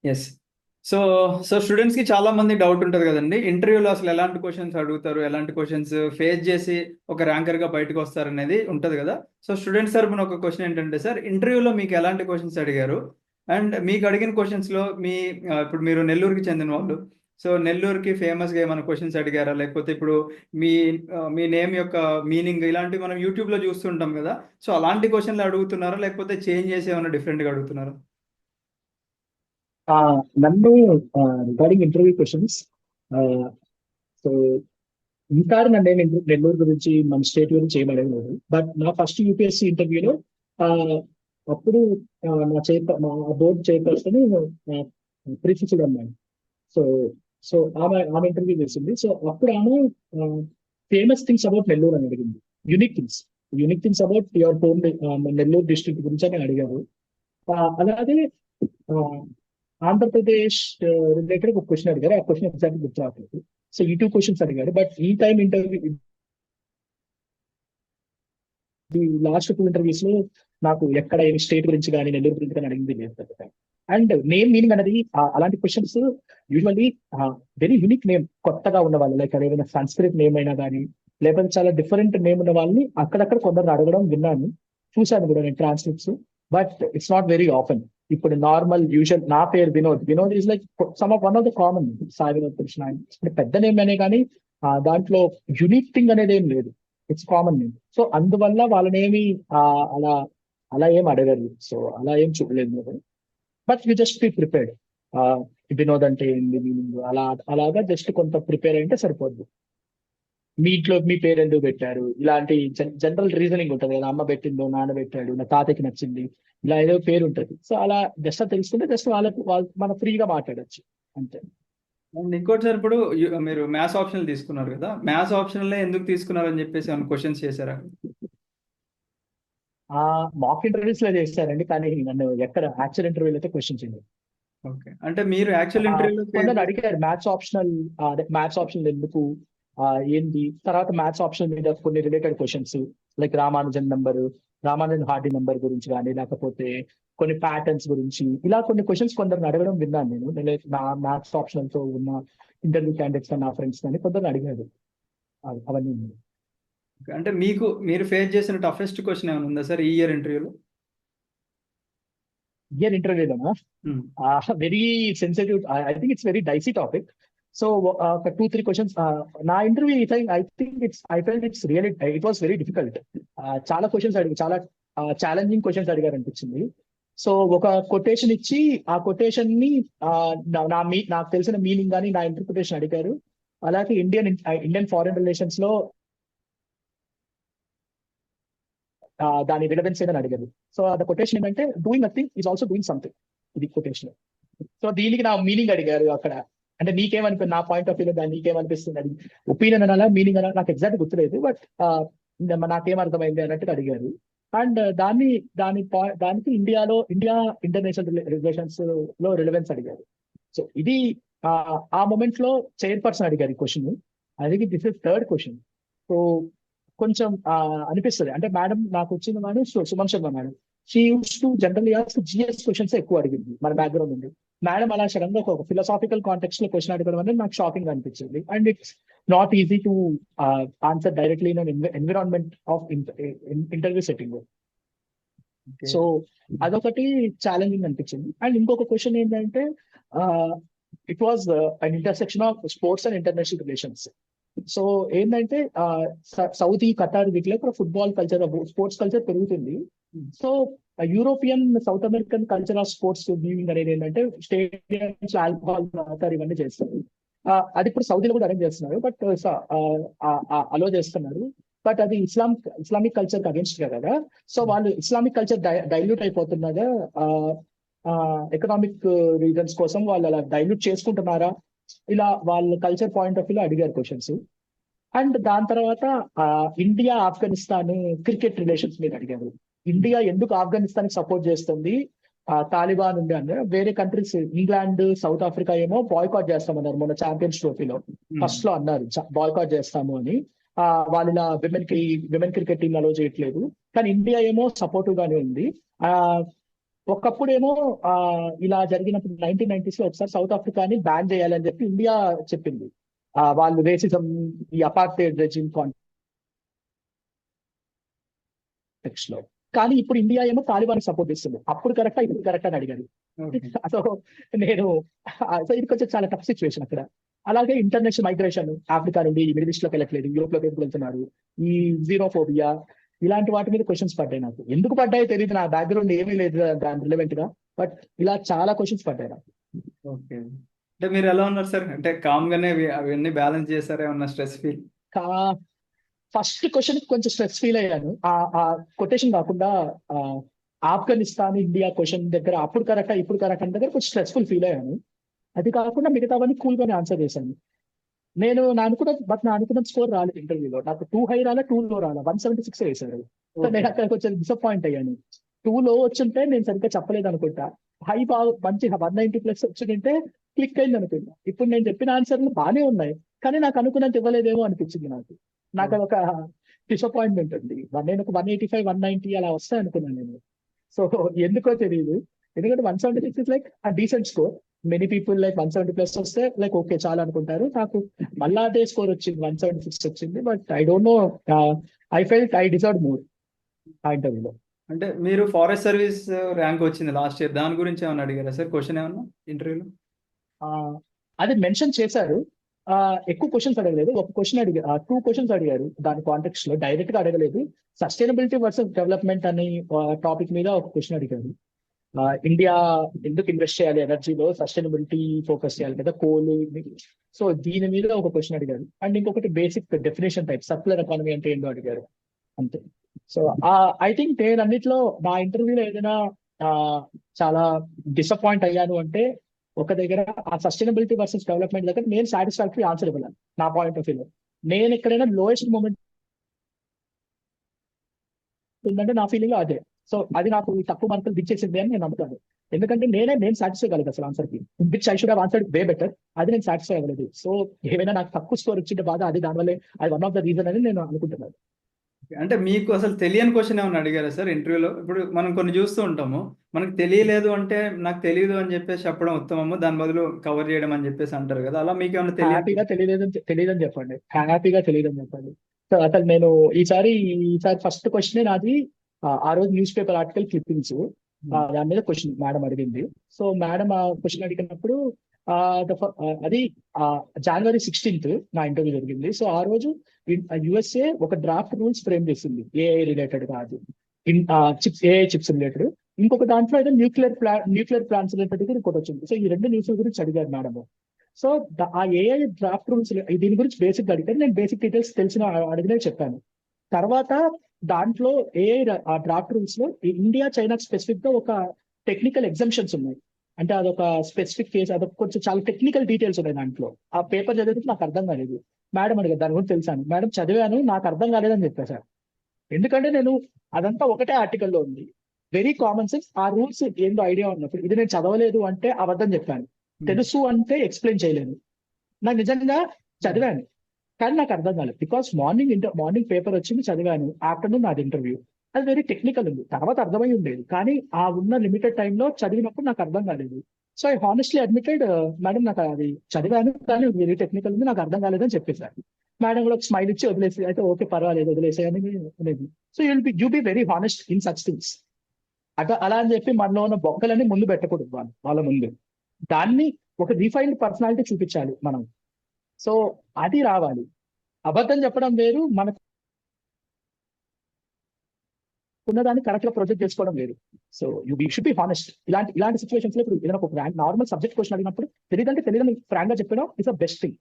Yes. So, స్టూడెంట్స్‌కి చాలా మంది డౌట్ ఉంటది గదండీ! ఇంటర్వ్యూలో అసలు ఎలాంటి క్వెషన్స్ అడుగుతారు? ఎలాంటి క్వెషన్స్ ఫేస్ జేసి ఒక ర్యాంకర్‌గా బయటకొస్తారనేది ఉంటది గదా! సో, స్టూడెంట్స్ తరపున ఒక క్వెషన్ ఏంటంటే సార్, ఇంటర్వ్యూలో మీకు ఎలాంటి క్వెషన్స్ అడిగారు? అండ్ మీకు అడిగిన క్వెషన్స్‌లో మీ ఇప్పుడు మీరు నెల్లూరుకి చెందిన వాళ్ళు. సో, నెల్లూరుకి ఫేమస్‌గా ఏమైనా క్వెషన్స్ అడిగారా? లేకపోతే ఇప్పుడు మీ మీ నేమ్ యొక్క మీనింగ్ ఇలాంటివి మనం యూట్యూబ్‌లో జూస్తుంటాం గదా! సో, అలాంటి క్వెషన్‌లు అడుగుతున్నారా? లేకపోతే చేంజ్ జేసి ఏమన్నా డిఫరెంట్‌గా అడుగుతున్నారా? నన్ను రిగార్డింగ్ ఇంటర్వ్యూ క్వశ్చన్స్, సో ఈసారి నన్ను నెల్లూరు గురించి మన స్టేట్ గురించి ఏం అడగలేదు. బట్ నా ఫస్ట్ యూపీఎస్సీ ఇంటర్వ్యూలో అప్పుడు నా మా బోర్డు చైర్పర్సన్ ప్రిన్సిపల్ అమ్మాయి. సో సో ఆమె ఇంటర్వ్యూ చేసింది. సో అప్పుడు ఆమె ఫేమస్ థింగ్స్ అబౌట్ నెల్లూరు అని అడిగింది. Unique things unique things about your home Nellore district గురించి అని అడిగారు. అలాగే ఆ, ఆంధ్రప్రదేశ్ రిలేటెడ్ ఒక క్వశ్చన్ అడిగారు. ఆ క్వశ్చన్ ఎగ్జాక్ట్ గుర్తు రావట్లేదు. సో ఈ టూ క్వశ్చన్స్ అడిగారు. బట్ ఈ టైం ఇంటర్వ్యూ, ఈ లాస్ట్ టూ ఇంటర్వ్యూస్ లో నాకు ఎక్కడ ఏమి స్టేట్ గురించి కానీ నెల్లూరు గురించి కానీ అడిగింది లేదు. అండ్ నేమ్ మీనింగ్ అనేది అలాంటి questions usually very unique name, కొత్తగా ఉన్న వాళ్ళు, లైక్ అదేమైనా సంస్కృత్ నేమ్ అయినా కానీ, లేకపోతే చాలా డిఫరెంట్ నేమ్ ఉన్న వాళ్ళని అక్కడక్కడ కొందరు అడగడం విన్నాను, చూశాను కూడా నేను transcripts. But it's not very often. ఇప్పుడు నార్మల్ యూజువల్ నా పేరు Vinod. Vinod is like some of one of the common, Sai Vinod Krishna అంటే పెద్ద నేమ్ అనే కానీ దాంట్లో యునిక్ థింగ్ అనేది ఏం లేదు. It's common name. సో అందువల్ల వాళ్ళనేమి అలా అలా ఏం అడగరు. సో అలా ఏం చూడలేదు. But you just be prepared. Vinod అంటే ఏంది మీనింగ్, అలాగా జస్ట్ కొంత ప్రిపేర్ అయితే సరిపోద్ది. మీ ఇంట్లో మీ పేరు ఎందుకు పెట్టారు, ఇలాంటి జనరల్ రీజనింగ్ ఉంటుంది కదా, అమ్మ పెట్టిందో నాన్న పెట్టాడు, నా తాతకి నచ్చింది, ఇలా ఏదో పేరు ఉంటుంది. సో అలా జస్ట్ తెలుసుకుంటే జస్ట్ వాళ్ళు మనం ఫ్రీగా మాట్లాడొచ్చు అంతే. అండ్ ఇంకోటి సార్, ఇప్పుడు మీరు మ్యాథ్స్ ఆప్షనల్ తీసుకున్నారు కదా! మ్యాథ్స్ ఆప్షనల్లే ఎందుకు తీసుకున్నారని చెప్పేసి ఏమైనా క్వెషన్స్ చేశారా? ఆ మాక్ ఇంటర్వ్యూస్ లో చేస్తారండి, కానీ నన్ను ఎక్కడ యాక్చువల్ ఇంటర్వ్యూలో అయితే క్వశ్చన్ చేయలేదు. ఓకే. అంటే మీరు యాక్చువల్ ఇంటర్వ్యూలో ఫేస్ కొందరు చేసిన అడిగారు మ్యాథ్స్ ఆప్షనల్, అదే మ్యాథ్స్ ఆప్షనల్ ఎందుకు, ఏంది, తర్వాత మ్యాథ్స్ ఆప్షనల్ మీద కొన్ని related questions, like Ramanujan Hardy number గురించి కానీ, లేకపోతే కొన్ని ప్యాటర్న్స్ గురించి, ఇలా కొన్ని క్వశ్చన్స్ కొందరిని అడగడం విన్నాను నా మ్యాథ్స్ ఆప్షనల్ తో ఉన్న ఇంటర్వ్యూ క్యాండిడేట్స్ నా ఫ్రెండ్స్ కానీ కొందరు అడిగారు. అవన్నీ అంటే మీరు ఫేస్ చేసిన టఫెస్ట్ క్వెషన్ ఏమైనా ఉందా సార్ ఈ ఇయర్ ఇంటర్వ్యూలో? ఇయర్ ఇంటర్వ్యూలోనా? Hmm. Very sensitive. I think it's very dicey topic. So ఒక టూ త్రీ క్వశ్చన్స్ నా interview, I felt it's really, it was very difficult. చాలా క్వశ్చన్స్ అడిగి, చాలా ఛాలెంజింగ్ క్వశ్చన్స్ అడిగారు అనిపించింది. సో ఒక కొటేషన్ ఇచ్చి ఆ కొటేషన్ ని నాకు తెలిసిన మీనింగ్ కానీ నా ఇంటర్ప్రిటేషన్ అడిగారు. అలాగే ఇండియన్ ఫారెన్ రిలేషన్స్ లో దాని రిలవెన్స్ ఏదని అడిగారు. సో ద కొటేషన్ ఏంటంటే doing nothing is also doing something. ఇది కొటేషన్. సో దీనికి నా మీనింగ్ అడిగారు అక్కడ. అంటే నీకేమనిపిస్తుంది, నా పాయింట్ ఆఫ్ వ్యూలో దాన్ని నీకేమనిపిస్తుంది, అది ఒపీనియన్ అనాలా మీనింగ్ అనాలా నాకు ఎగ్జాక్ట్ గుర్తులేదు. బట్ నాకేం అర్థమైంది అన్నట్టుగా అడిగారు. అండ్ దానికి ఇండియా ఇంటర్నేషనల్ రిలేషన్స్ లో రిలవెన్స్ అడిగారు. సో ఇది ఆ ఆ మూమెంట్ లో చైర్పర్సన్ అడిగారు ఈ question. I think this is third question. So కొంచెం అనిపిస్తుంది. అంటే మేడం నాకు వచ్చింది madam Suman Sharma madam, she uses to generally ask GS questions ఎక్కువ అడిగింది మన బ్యాక్గ్రౌండ్ నుండి. మేడం అలా సడన్ గా ఒక ఫిలాసాఫికల్ కాంటెక్స్ట్ లో క్వశ్చన్ అడగడం అనేది నాకు షాకింగ్ అనిపించింది. And it's not easy to answer directly in environment of interview setting. Okay. So అదొకటి ఛాలెంజింగ్ అనిపించింది. అండ్ ఇంకొక క్వశ్చన్ ఏంటంటే it was an intersection of sports and international relations. So ఏంటంటే సౌదీ, ఖతార్ వీటిలో కూడా ఫుట్బాల్ కల్చర్, స్పోర్ట్స్ కల్చర్ పెరుగుతుంది. హ్మ్. So European, south American culture of sports viewing అనేది ఏంటంటే స్టేడియంస్ ఆల్కహాల్ తాగుతారు, ఇవన్నీ చేస్తారు. అది ఇప్పుడు సౌదీలో కూడా అరేంజ్ చేస్తున్నారు. బట్ అలో చేస్తున్నారు. బట్ అది ఇస్లామిక్ కల్చర్ కి అగేన్స్ట్ కదా. సో వాళ్ళు ఇస్లామిక్ కల్చర్ డైల్యూట్ అయిపోతున్నదా, ఎకనామిక్ రీజన్స్ కోసం వాళ్ళు అలా డైల్యూట్ చేసుకుంటున్నారా, ఇలా వాళ్ళ కల్చర్ పాయింట్ ఆఫ్ వ్యూలో అడిగారు క్వశ్చన్స్. అండ్ దాని తర్వాత ఇండియా ఆఫ్ఘనిస్తాన్ క్రికెట్ రిలేషన్స్ మీద అడిగారు. ఇండియా ఎందుకు ఆఫ్ఘనిస్తాన్ కి సపోర్ట్ చేస్తుంది, తాలిబాన్ ఉంది అంటే, వేరే కంట్రీస్ ఇంగ్లాండ్, సౌత్ ఆఫ్రికా ఏమో బాయ్కాట్ చేస్తామన్నారు మొన్న ఛాంపియన్స్ ట్రోఫీలో. హ్మ్. ఫస్ట్ లో అన్నారు బాయ్కాట్ చేస్తాము అని. వాళ్ళు ఇలా విమెన్ క్రికెట్ టీం అలో చేయట్లేదు. కానీ ఇండియా ఏమో సపోర్టివ్ గానే ఉంది. ఆ ఒకప్పుడేమో ఇలా జరిగినప్పుడు 1990s లో ఒకసారి సౌత్ ఆఫ్రికాని బ్యాన్ చేయాలని చెప్పి ఇండియా చెప్పింది. వాళ్ళు రేసిజం, ఈ అపార్టైడ్ రెజిమ్ కాంటెక్స్ట్ లో. కానీ ఇప్పుడు ఇండియా ఏమో తాలిబాన్ సపోర్ట్ ఇస్తుంది. అప్పుడు కరెక్టా ఇప్పుడు కరెక్టా అని అడిగారు. ఓకే. సో నేను సో ఇది కొంచెం చాలా టఫ్ సిచ్యువేషన్ అక్కడ. అలాగే ఇంటర్నేషనల్ మైగ్రేషన్, ఆఫ్రికా నుండి మిడిల్ ఈస్ట్ లోకి వెళ్ళట్లేదు, యూరోప్ లోకి ఎందుకు వెళ్తున్నారు, ఈ జీరోఫోబియా, ఇలాంటి వాటి మీద క్వశ్చన్స్ పడ్డాయి నాకు. ఎందుకు పడ్డాయో తెలియదు, నా బ్యాక్గ్రౌండ్ ఏమీ లేదు దాని రిలవెంట్ గా, బట్ ఇలా చాలా క్వశ్చన్స్ పడ్డాయి నాకు. ఓకే. అంటే మీరు ఎలా ఉన్నారు సార్? అంటే కామ్ గానే అవన్నీ బ్యాలెన్స్ చేశారా? ఏమన్నా స్ట్రెస్ ఫీల్? ఫస్ట్ క్వశ్చన్ కొంచెం స్ట్రెస్ ఫీల్ అయ్యాను. ఆ కొటేషన్ కాకుండా ఆఫ్ఘనిస్తాన్ ఇండియా క్వశ్చన్ దగ్గర అప్పుడు కరెక్టా ఇప్పుడు కరెక్ట్ దగ్గర కొంచెం స్ట్రెస్ఫుల్ ఫీల్ అయ్యాను. అది కాకుండా మిగతావన్నీ కూల్ గానే ఆన్సర్ చేశాను. నా అనుకున్న స్కోర్ రాలేదు ఇంటర్వ్యూలో. నాకు 2 హై రాలా, 2 లో రాలా, 176 వేశారు. సో నేను అక్కడ కొంచెం డిసప్పాయింట్ అయ్యాను. 2 లో వచ్చుంటే నేను సరిగ్గా చెప్పలేదు అనుకుంటా. హై బాగా మంచి 190+ వచ్చిందంటే క్లిక్ అయింది అనుకుంటా. ఇప్పుడు నేను చెప్పిన ఆన్సర్లు బాగానే ఉన్నాయి, కానీ నాకు అనుకున్నంత ఇవ్వలేదేమో అనిపించింది నాకు అదొక డిసప్పాయింట్మెంట్ ఉంది. నేను ఒక 185, 190 అలా వస్తాయి అనుకున్నాను నేను. సో ఎందుకో తెలియదు, ఎందుకంటే 176 is like decent score. Many people like 170+ వస్తే లైక్ ఓకే చాలా అనుకుంటారు. నాకు మళ్ళా అదే స్కోర్ వచ్చింది, 176 వచ్చింది. But I don't know, I felt I deserve more ఆ ఇంటర్వ్యూలో. అంటే మీరు ఫారెస్ట్ సర్వీస్ ర్యాంక్ వచ్చింది లాస్ట్ ఇయర్, దాని గురించి ఏమన్నా అడిగారా సార్ క్వశ్చన్ ఏమన్నా ఇంటర్వ్యూలో? అది మెన్షన్ చేశారు. ఎక్కువ క్వశ్చన్స్ అడగలేదు, ఒక క్వశ్చన్ 2 క్వశ్చన్స్ అడిగారు. దాని కాంటెక్స్ట్ లో డైరెక్ట్ గా అడగలేదు. సస్టైనబిలిటీ వర్సెస్ డెవలప్మెంట్ అనే టాపిక్ మీద ఒక క్వశ్చన్ అడిగారు. ఇండియా ఎందుకు ఇన్వెస్ట్ చేయాలి ఎనర్జీలో, సస్టైనబిలిటీ ఫోకస్ చేయాలి కదా, కోల్. సో దీని మీద ఒక క్వశ్చన్ అడిగారు. అండ్ ఇంకొకటి basic definition type, circular economy అంటే ఏంటో అడిగారు, అంతే. సో ఐ థింక్ నేను అన్నిట్లో నా ఇంటర్వ్యూలో ఏదైనా చాలా డిసప్పాయింట్ అయ్యాను అంటే ఒక దగ్గర ఆ సస్టైనబిలిటీ వర్సెస్ డెవలప్మెంట్ దగ్గర నేను సాటిస్ఫాక్టరీ ఆన్సర్ ఇవ్వలేను నా పాయింట్ ఆఫ్ వ్యూలో. నేను ఎక్కడైనా లోయెస్ట్ మూమెంట్ ఉందంటే నా ఫీలింగ్ అదే. సో అది నాకు తక్కువ మార్కులు దిచ్చేసింది అని నేను నమ్ముతాను. ఎందుకంటే నేను సాటిస్ఫై కాలేదు అసలు ఆన్సర్ కి, which I should have answered way better. అది నేను సాటిస్ఫై అవ్వలేదు. సో ఏమైనా నాకు తక్కువ స్కోర్ వచ్చింటే బాధ, అది దానివల్లే, అది వన్ ఆఫ్ ద రీజన్ అని నేను అనుకుంటున్నాను. అంటే మీకు అసలు తెలియని క్వశ్చన్ ఏమన్నా అడిగారా సార్ ఇంటర్వ్యూలో? ఇప్పుడు మనం కొన్ని చూస్తూ ఉంటాము, మనకు తెలియలేదు అంటే నాకు తెలియదు అని చెప్పేసి చెప్పడం ఉత్తమము, దాని బదులు కవర్ చేయడం అని చెప్పేసి అంటారు కదా, అలా మీకు ఏమన్నా హ్యాపీగా తెలియదని చెప్పండి, హ్యాపీగా తెలియదని చెప్పండి. సో అసలు నేను ఈసారి ఫస్ట్ క్వశ్చన్ నాది ఆ రోజు న్యూస్ పేపర్ ఆర్టికల్ క్లిప్పింగ్స్, దాని మీద క్వశ్చన్ మేడం అడిగింది. సో మేడం ఆ క్వశ్చన్ అడిగినప్పుడు అది January 16th నా ఇంటర్వ్యూ జరిగింది. సో ఆ రోజు USA ఒక డ్రాఫ్ట్ రూల్స్ ఫ్రేమ్ చేసింది, ఏఐ రిలేటెడ్ కాదు, ఏఐ చిప్స్ రిలేటెడ్. ఇంకొక దాంట్లో అయితే న్యూక్లియర్ ప్లాంట్స్ రిలేటెడ్ కూడా ఇంకోటి వచ్చింది. సో ఈ 2 న్యూస్ గురించి అడిగారు మేడం. సో ఆ ఏఐ డ్రాఫ్ట్ రూల్స్ దీని గురించి బేసిక్ అడిగారు. నేను బేసిక్ డీటెయిల్స్ అడిగినవి చెప్పాను. తర్వాత దాంట్లో ఏఐ ఆ డ్రాఫ్ట్ రూల్స్ లో ఇండియా చైనా స్పెసిఫిక్ గా ఒక టెక్నికల్ ఎగ్జంప్షన్స్ ఉన్నాయి. అంటే అదొక స్పెసిఫిక్ కేసు, అదొక కొంచెం చాలా టెక్నికల్ డీటెయిల్స్ ఉన్నాయి దాంట్లో. ఆ పేపర్ చదివితే నాకు అర్థం కాలేదు. మేడం అడిగారు దాని గురించి తెలుసాను. మేడం చదివాను, నాకు అర్థం కాలేదని చెప్పేశారు. ఎందుకంటే నేను అదంతా ఒకటే ఆర్టికల్లో ఉంది, వెరీ కామన్ సెన్స్. ఆ రూల్స్ ఏందో ఐడియా ఉన్నప్పుడు ఇది నేను చదవలేదు అంటే అబద్ధం చెప్పాను, తెలుసు అంటే ఎక్స్ప్లెయిన్ చేయలేను. నాకు నిజంగా చదివాను కానీ నాకు అర్థం కాలేదు, బికాస్ మార్నింగ్ పేపర్ వచ్చింది, చదివాను, ఆఫ్టర్నూన్ నాది ఇంటర్వ్యూ. అది వెరీ టెక్నికల్ ఉంది, తర్వాత అర్థమై ఉండేది, కానీ ఆ ఉన్న లిమిటెడ్ టైంలో చదివినప్పుడు నాకు అర్థం కాలేదు. So I honestly admitted, madam నాకు అది చదివాను కానీ వెరీ టెక్నికల్ ఉంది, నాకు అర్థం కాలేదని చెప్పేశారు. మేడం కూడా ఒక స్మైల్ ఇచ్చి వదిలేసి, అయితే ఓకే పర్వాలేదు వదిలేసే అని అనేది. So you be very honest in such things. అలా అని చెప్పి మనలో ఉన్న బొక్కలన్నీ ముందు పెట్టకూడదు వాళ్ళ ముందు. దాన్ని ఒక రిఫైన్డ్ పర్సనాలిటీ చూపించాలి మనం. సో అది రావాలి. అబద్ధం చెప్పడం వేరు, మనకు ఉన్నదాన్ని కరెక్ట్ గా ప్రొజెక్ట్ చేసుకోవడం వేరు. So you should be honest. ఇలాంటి సిచ్యువేషన్స్ లో ఇప్పుడు ఏదైనా ఒక నార్మల్ సబ్జెక్ట్ క్వశ్చన్ అడిగినప్పుడు తెలియదంటే తెలియదని ఫ్రాంక్ గా చెప్పడం ఇస్ ద బెస్ట్ థింగ్.